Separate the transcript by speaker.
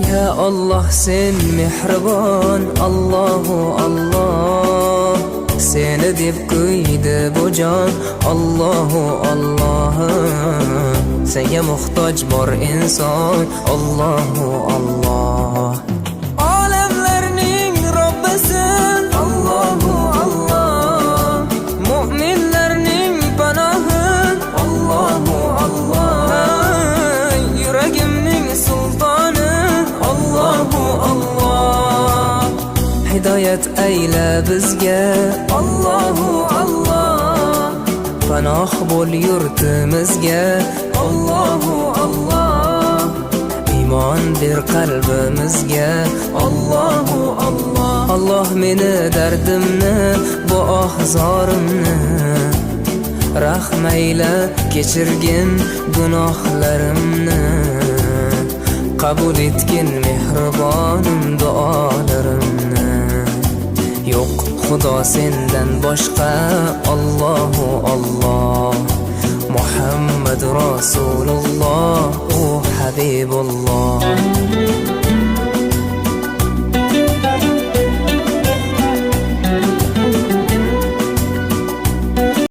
Speaker 1: Ya Allah sen mehribon, Allahu Allah. Seni deb kuydi bu jon, Allahu Allah. Senga muhtoj bor inson, Allahu Allah. Olamlarning Robbisin, Allahu Allah. Mu'minlarning panohi, Allahu Allah. Yuragimning sultoni, Allahu Allah. Hidoyat ayla bizga, Allahu Allah. Panoh bo'l yurtimizga, Allahu Allah. Iymon ber qalbimizga, Allahu Allah. Allah meni dardimni, bu ohzorimni rahmayla kechirgin gunohlarimni. Qabul etgin mehribonim duolarimni. Yo'q Xudo sendan boshqa, Allahu Allah. Muhammad Rasululloh, u Habibulloh.